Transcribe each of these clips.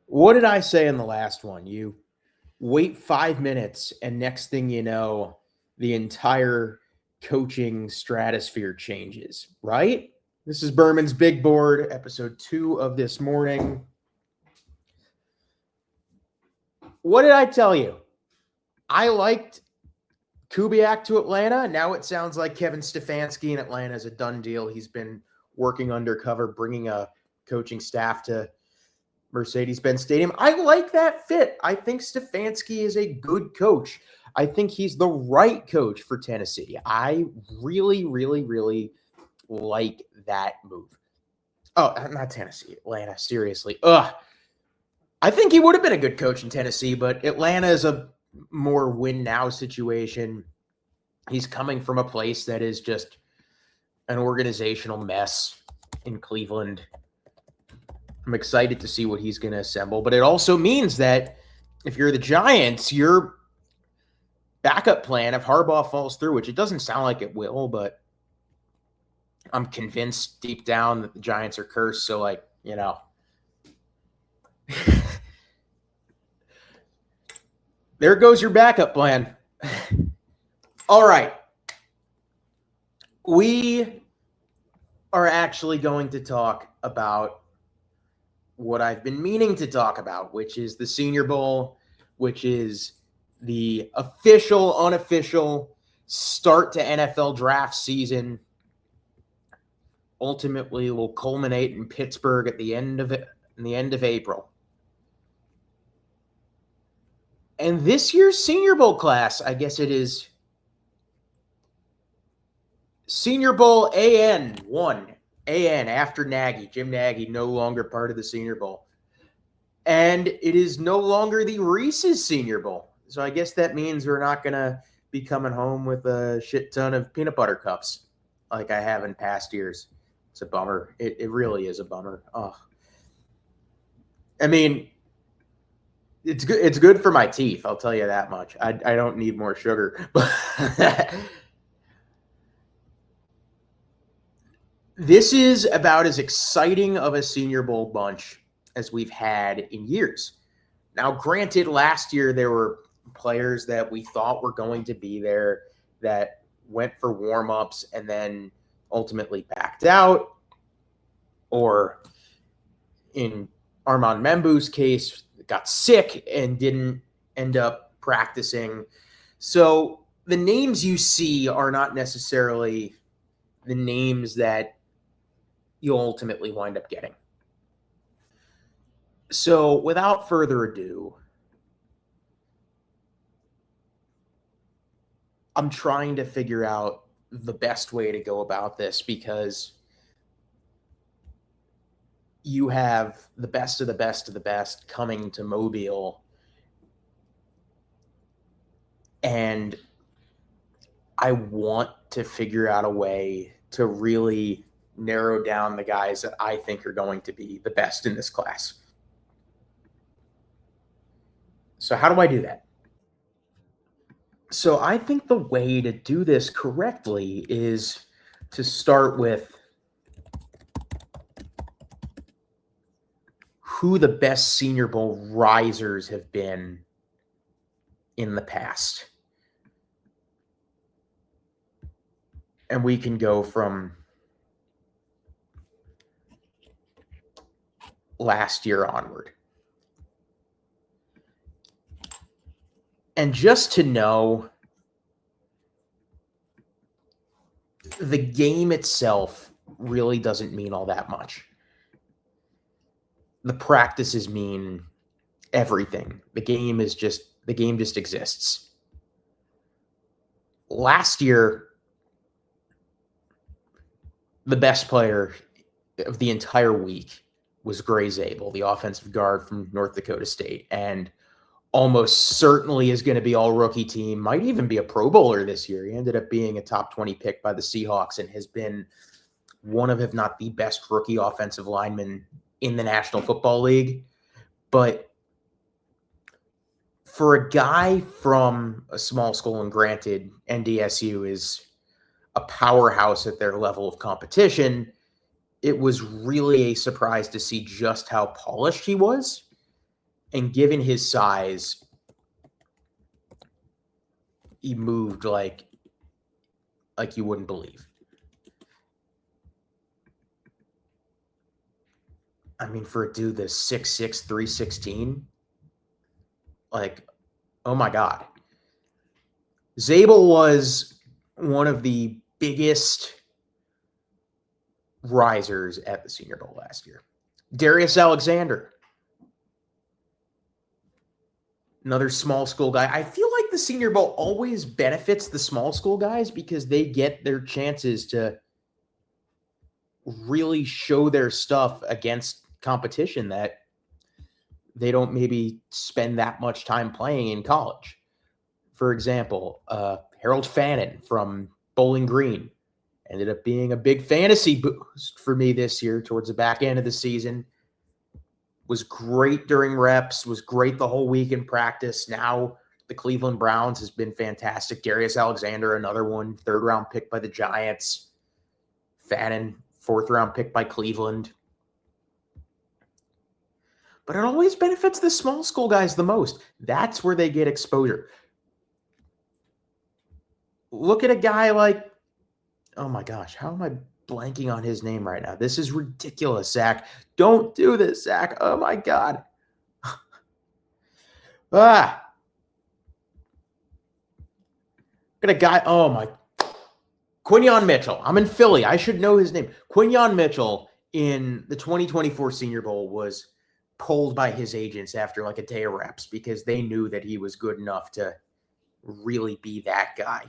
What did I say in the last one? You wait 5 minutes, and next thing you know, the entire coaching stratosphere changes, right? This is Berman's Big Board, episode 2 of this morning. What did I tell you? I liked Kubiak to Atlanta. Now it sounds like Kevin Stefanski in Atlanta is a done deal. He's been working undercover, bringing a coaching staff to Mercedes-Benz Stadium. I like that fit. I think Stefanski is a good coach. I think he's the right coach for Tennessee. I really, really, really like that move. Oh, not Tennessee, Atlanta. Seriously. I think he would have been a good coach in Tennessee, but Atlanta is a more win now situation. He's coming from a place that is just an organizational mess in Cleveland. I'm excited to see what he's going to assemble, but it also means that if you're the Giants, your backup plan, if Harbaugh falls through, which it doesn't sound like it will, but I'm convinced deep down that the Giants are cursed. So, there goes your backup plan. All right. We are actually going to talk about what I've been meaning to talk about, which is the Senior Bowl, which is the official, unofficial start to NFL draft season. Ultimately, will culminate in Pittsburgh at the end of April. And this year's Senior Bowl class, I guess it is Senior Bowl AN1. AN after Nagy, Jim Nagy, no longer part of the Senior Bowl. And it is no longer the Reese's Senior Bowl. So I guess that means we're not going to be coming home with a shit ton of peanut butter cups like I have in past years. It's a bummer. It really is a bummer. Oh, I mean, it's good. It's good for my teeth. I'll tell you that much. I don't need more sugar. This is about as exciting of a Senior Bowl bunch as we've had in years. Now, granted, last year there were players that we thought were going to be there that went for warm-ups and then ultimately backed out, or in Armand Membu's case, got sick and didn't end up practicing. So the names you see are not necessarily the names that you'll ultimately wind up getting. So without further ado, I'm trying to figure out the best way to go about this, because you have the best of the best of the best coming to Mobile, and I want to figure out a way to really narrow down the guys that I think are going to be the best in this class. So how do I do that? So I think the way to do this correctly is to start with who the best Senior Bowl risers have been in the past. And we can go from last year onward. And just to know, the game itself really doesn't mean all that much. The practices mean everything. The game just exists. Last year, the best player of the entire week was Gray Zabel, the offensive guard from North Dakota State, and almost certainly is going to be all rookie team, might even be a Pro Bowler this year. He ended up being a top 20 pick by the Seahawks and has been one of, if not the best rookie offensive linemen in the National Football League. But for a guy from a small school, and granted, NDSU is a powerhouse at their level of competition, it was really a surprise to see just how polished he was. And given his size, he moved like you wouldn't believe. I mean, for a dude that's 6'6", 316, like, oh my God. Zabel was one of the biggest risers at the Senior Bowl last year. Darius Alexander, another small school guy. I feel like the Senior Bowl always benefits the small school guys because they get their chances to really show their stuff against competition that they don't maybe spend that much time playing in college. For example, Harold Fannin from Bowling Green ended up being a big fantasy boost for me this year towards the back end of the season. Was great during reps, was great the whole week in practice. Now the Cleveland Browns has been fantastic. Darius Alexander, another one, 3rd round pick by the Giants. Fannin, 4th round pick by Cleveland. But it always benefits the small school guys the most. That's where they get exposure. Look at a guy like, oh my gosh, how am I blanking on his name right now? This is ridiculous, Zach. Don't do this, Zach. Oh my God. Look at a guy, oh my. Quinyon Mitchell. I'm in Philly. I should know his name. Quinyon Mitchell in the 2024 Senior Bowl was pulled by his agents after like a day of reps because they knew that he was good enough to really be that guy.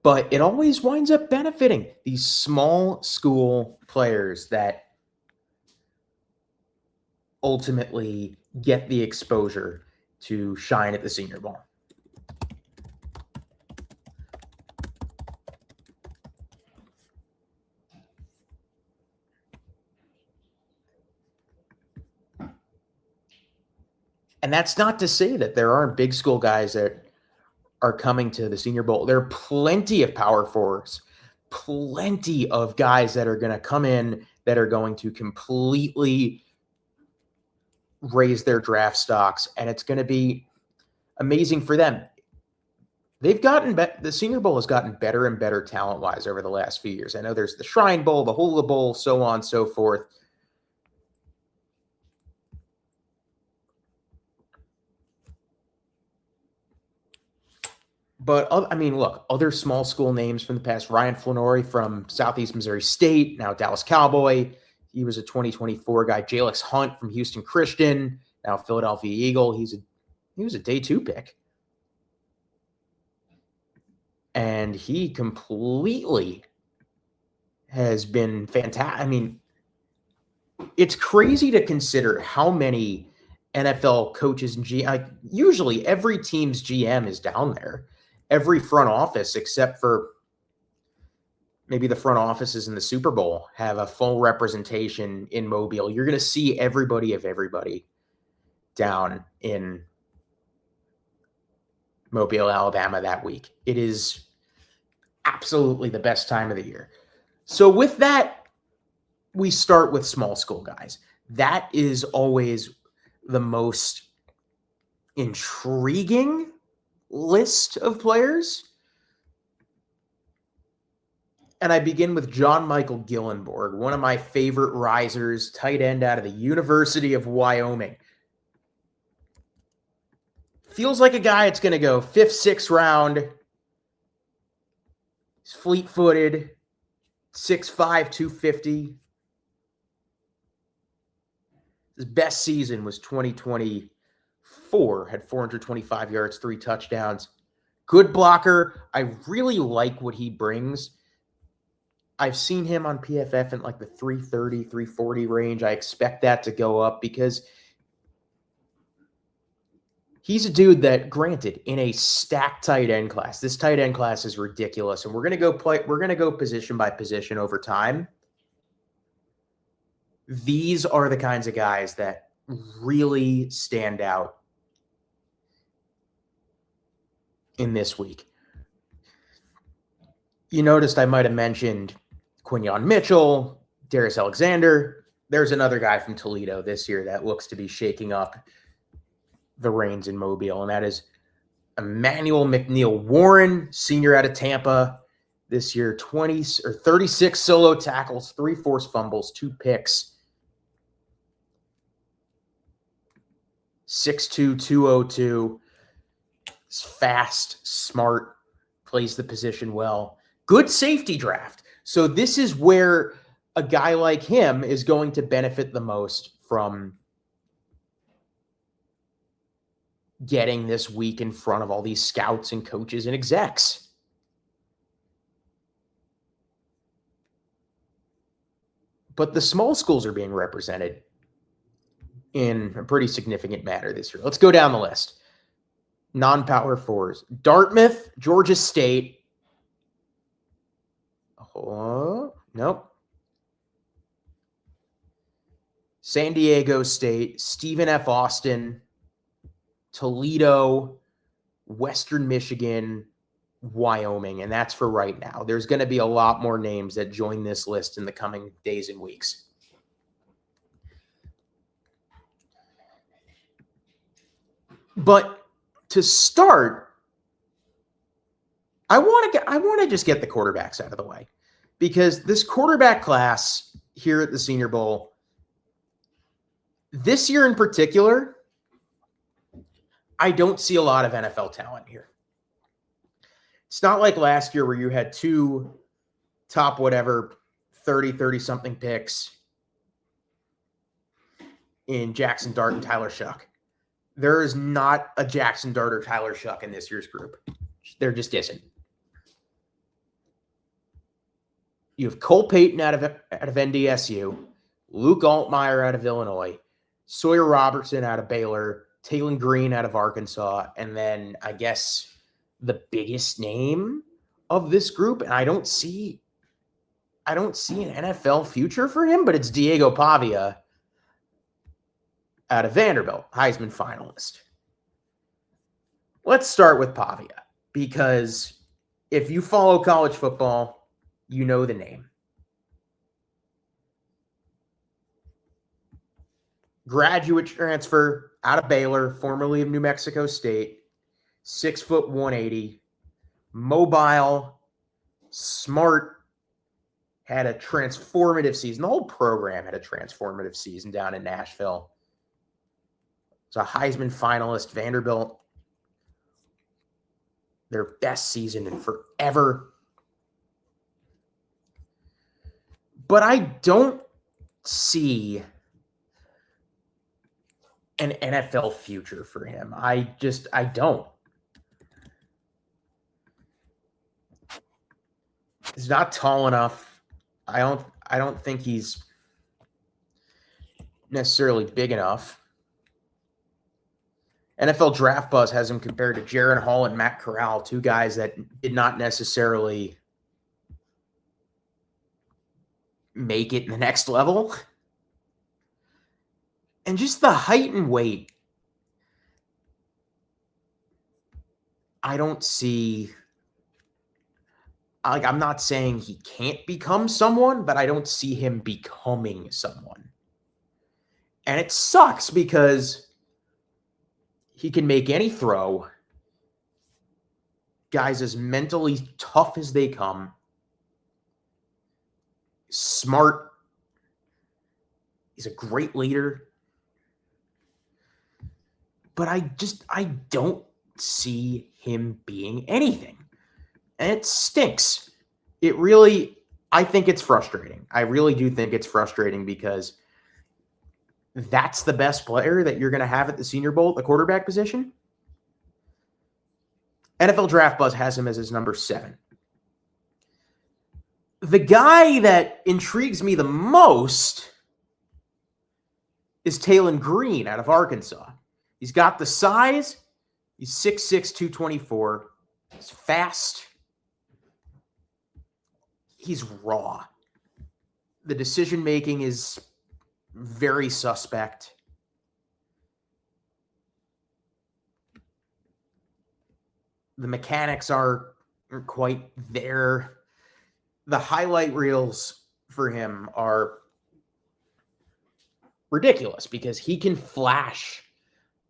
But it always winds up benefiting these small school players that ultimately get the exposure to shine at the Senior Bowl. And that's not to say that there aren't big school guys that are coming to the Senior Bowl. There are plenty of power forwards, plenty of guys that are going to come in that are going to completely raise their draft stocks, and it's going to be amazing for them. They've gotten the Senior Bowl has gotten better and better talent-wise over the last few years. I know there's the Shrine Bowl, the Hula Bowl, so on and so forth. But, I mean, look, other small school names from the past. Ryan Flannery from Southeast Missouri State, now Dallas Cowboy. He was a 2024 guy. Jalix Hunt from Houston Christian, now Philadelphia Eagle. He was a day 2 pick. And he completely has been fantastic. I mean, it's crazy to consider how many NFL coaches and usually every team's GM is down there. Every front office, except for maybe the front offices in the Super Bowl, have a full representation in Mobile. You're going to see everybody down in Mobile, Alabama that week. It is absolutely the best time of the year. So with that, we start with small school guys. That is always the most intriguing list of players. And I begin with John Michael Gillenborg, one of my favorite risers, tight end out of the University of Wyoming. Feels like a guy that's going to go 5th, 6th round. He's fleet-footed, 6'5", 250. His best season was 2024, had 425 yards, 3 touchdowns. Good blocker. I really like what he brings. I've seen him on PFF in like the 330, 340 range. I expect that to go up because he's a dude that, granted, in a stacked tight end class, this tight end class is ridiculous, and we're going to go position by position over time. These are the kinds of guys that really stand out in this week. You noticed I might have mentioned Quinyon Mitchell, Darius Alexander. There's another guy from Toledo this year that looks to be shaking up the reins in Mobile, and that is Emmanuel McNeil Warren, senior out of Tampa this year. 36 solo tackles, 3 forced fumbles, 2 picks. 6'2", 202. He's fast, smart, plays the position well. Good safety draft. So this is where a guy like him is going to benefit the most from getting this week in front of all these scouts and coaches and execs. But the small schools are being represented in a pretty significant manner this year. Let's go down the list. Non-power fours. Dartmouth, Georgia State. Oh, nope. San Diego State, Stephen F. Austin, Toledo, Western Michigan, Wyoming, and that's for right now. There's going to be a lot more names that join this list in the coming days and weeks. But to start, I want to just get the quarterbacks out of the way, because this quarterback class here at the Senior Bowl this year in particular, I don't see a lot of NFL talent here. It's not like last year where you had 2 top 30-something picks in Jackson Dart and Tyler Shuck. There is not a Jackson Dart or Tyler Shuck in this year's group. There just isn't. You have Cole Payton out of NDSU, Luke Altmaier out of Illinois, Sawyer Robertson out of Baylor, Taylon Green out of Arkansas, and then I guess the biggest name of this group, and I don't see an NFL future for him, but it's Diego Pavia out of Vanderbilt, Heisman finalist. Let's start with Pavia, because if you follow college football, you know the name. Graduate transfer out of Baylor, formerly of New Mexico State, 6', 180, mobile, smart, had a transformative season. The whole program had a transformative season down in Nashville. It's a Heisman finalist. Vanderbilt, their best season in forever. But I don't see an NFL future for him. I don't. He's not tall enough. I don't think he's necessarily big enough. NFL Draft Buzz has him compared to Jaron Hall and Matt Corral, 2 guys that did not necessarily make it in the next level. And just the height and weight, I don't see. Like, I'm not saying he can't become someone, but I don't see him becoming someone. And it sucks because he can make any throw. Guys as mentally tough as they come. Smart. He's a great leader. But I don't see him being anything. And it stinks. I think it's frustrating. I really do think it's frustrating because that's the best player that you're going to have at the Senior Bowl at the quarterback position. NFL Draft Buzz has him as his number 7. The guy that intrigues me the most is Taylon Green out of Arkansas. He's got the size. He's 6'6", 224. He's fast. He's raw. The decision-making is very suspect. The mechanics aren't quite there. the highlight reels for him are ridiculous because he can flash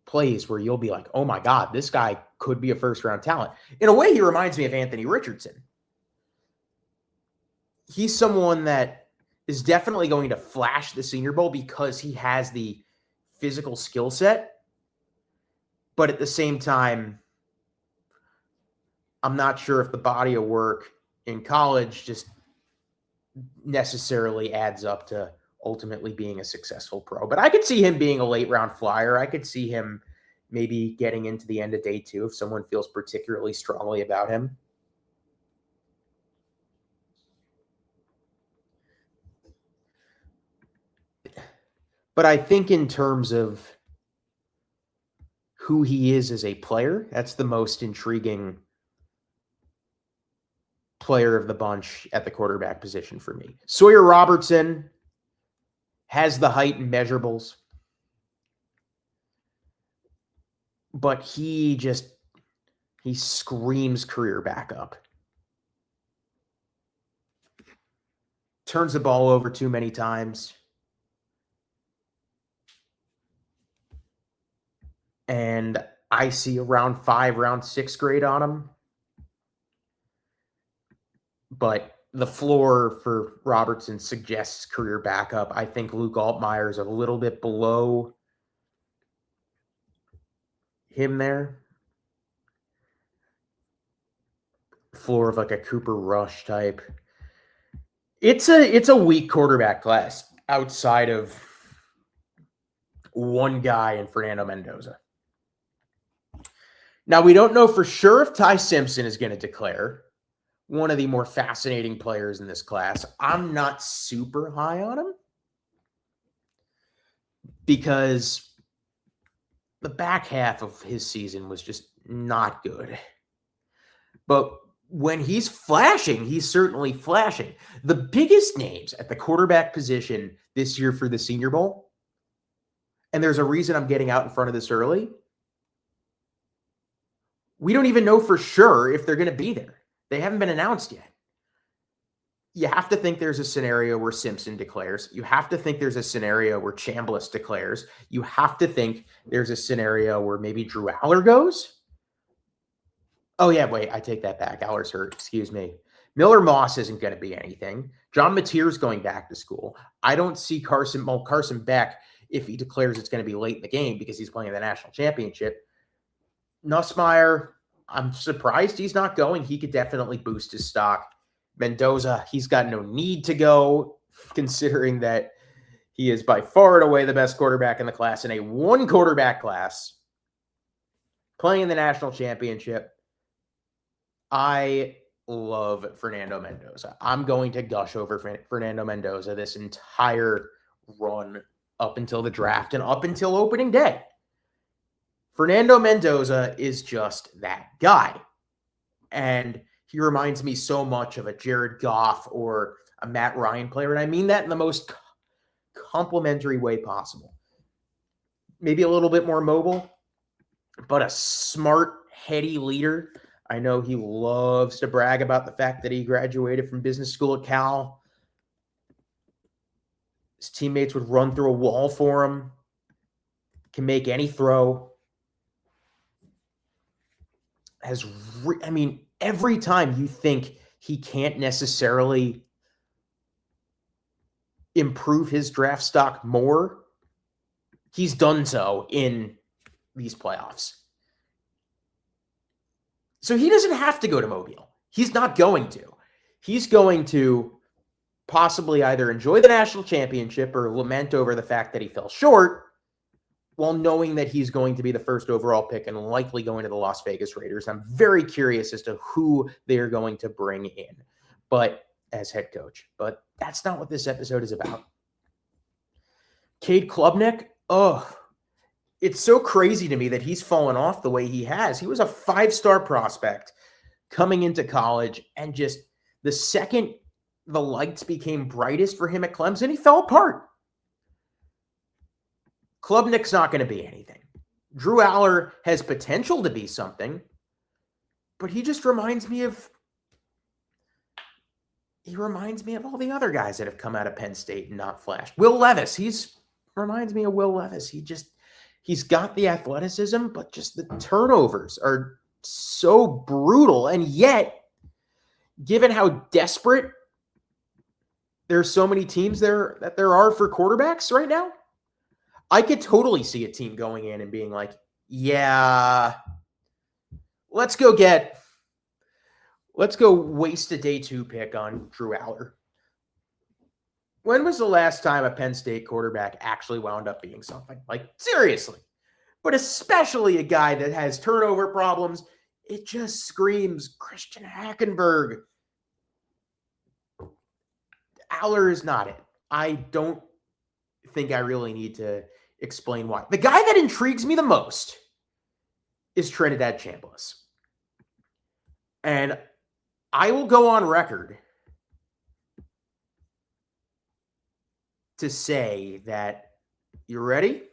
plays where you'll be like, oh my God, this guy could be a first-round talent. In a way, he reminds me of Anthony Richardson. He's someone that is definitely going to flash the Senior Bowl because he has the physical skill set. But at the same time, I'm not sure if the body of work in college just necessarily adds up to ultimately being a successful pro. But I could see him being a late round flyer. I could see him maybe getting into the end of day 2 if someone feels particularly strongly about him. But I think in terms of who he is as a player, that's the most intriguing player of the bunch at the quarterback position for me. Sawyer Robertson has the height and measurables, but he screams career backup. Turns the ball over too many times. And I see around 5, round 6 grade on him. But the floor for Robertson suggests career backup. I think Luke Altmaier is a little bit below him there. Floor of like a Cooper Rush type. It's a weak quarterback class outside of one guy in Fernando Mendoza. Now, we don't know for sure if Ty Simpson is going to declare. One of the more fascinating players in this class. I'm not super high on him because the back half of his season was just not good. But when he's flashing, he's certainly flashing. The biggest names at the quarterback position this year for the Senior Bowl, and there's a reason I'm getting out in front of this early, we don't even know for sure if they're going to be there. They haven't been announced yet. You have to think there's a scenario where Simpson declares. You have to think there's a scenario where Chambliss declares. You have to think there's a scenario where maybe Drew Aller goes. Oh, yeah, wait, I take that back. Aller's hurt. Excuse me. Miller Moss isn't going to be anything. John Mateer's going back to school. I don't see Carson Beck, if he declares it's going to be late in the game because he's playing the national championship. Nussmeier, I'm surprised he's not going. He could definitely boost his stock. Mendoza, he's got no need to go, considering that he is by far and away the best quarterback in the class in a one-quarterback class, playing in the national championship. I love Fernando Mendoza. I'm going to gush over Fernando Mendoza this entire run up until the draft and up until opening day. Fernando Mendoza is just that guy. And he reminds me so much of a Jared Goff or a Matt Ryan player. And I mean that in the most complimentary way possible. Maybe a little bit more mobile, but a smart, heady leader. I know he loves to brag about the fact that he graduated from business school at Cal. His teammates would run through a wall for him. Can make any throw. Every time you think he can't necessarily improve his draft stock more, he's done so in these playoffs. So he doesn't have to go to Mobile. He's not going to. He's going to possibly either enjoy the national championship or lament over the fact that he fell short, while knowing that he's going to be the first overall pick and likely going to the Las Vegas Raiders. I'm very curious as to who they are going to bring in, but as head coach. But that's not what this episode is about. Cade Klubnik, it's so crazy to me that he's fallen off the way he has. He was a 5-star prospect coming into college, and just the second the lights became brightest for him at Clemson, he fell apart. Klubnik's not going to be anything. Drew Aller has potential to be something, but he just reminds me of he reminds me of all the other guys that have come out of Penn State and not flashed. Will Levis, reminds me of Will Levis. He's got the athleticism, but just the turnovers are so brutal. And yet, given how desperate there's so many teams there that there are for quarterbacks right now, I could totally see a team going in and being like, yeah, let's go waste a day 2 pick on Drew Aller. When was the last time a Penn State quarterback actually wound up being something? Like, seriously. But especially a guy that has turnover problems. It just screams Christian Hackenberg. Aller is not it. I don't think I really need to explain why. The guy that intrigues me the most is Trinidad Chambliss. And I will go on record to say that, you ready?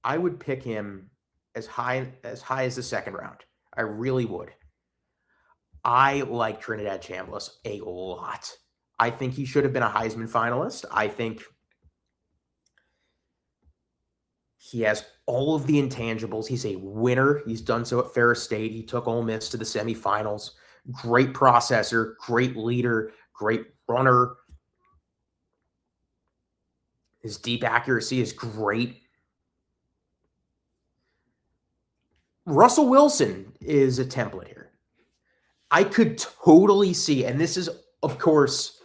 I would pick him as high as the second round. I really would. I like Trinidad Chambliss a lot. I think he should have been a Heisman finalist. I think he has all of the intangibles. He's a winner. He's done so at Ferris State. He took Ole Miss to the semifinals. Great processor, great leader, great runner. His deep accuracy is great. Russell Wilson is a template here. I could totally see, and this is, of course,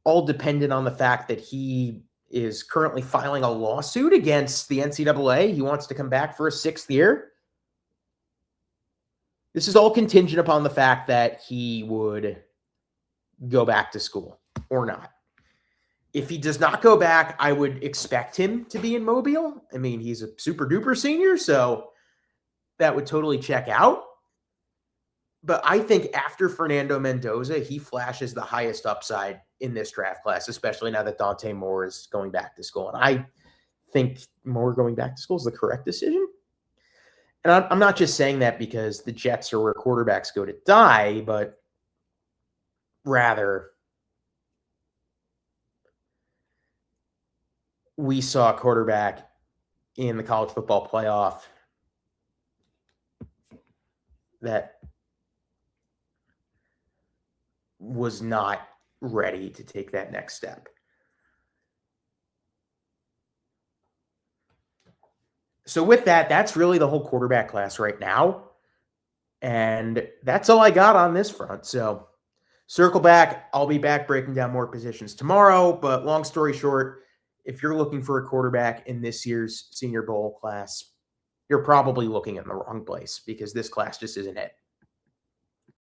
all dependent on the fact that he is currently filing a lawsuit against the NCAA. He wants to come back for a 6th year. This is all contingent upon the fact that he would go back to school or not. If he does not go back, I would expect him to be in Mobile. I mean, he's a super duper senior, so that would totally check out. But I think after Fernando Mendoza, he flashes the highest upside in this draft class, especially now that Dante Moore is going back to school. And I think Moore going back to school is the correct decision. And I'm not just saying that because the Jets are where quarterbacks go to die, but rather we saw a quarterback in the college football playoff that was not ready to take that next step. So with that, that's really the whole quarterback class right now. And that's all I got on this front. So circle back. I'll be back breaking down more positions tomorrow. But long story short, if you're looking for a quarterback in this year's Senior Bowl class, you're probably looking in the wrong place because this class just isn't it.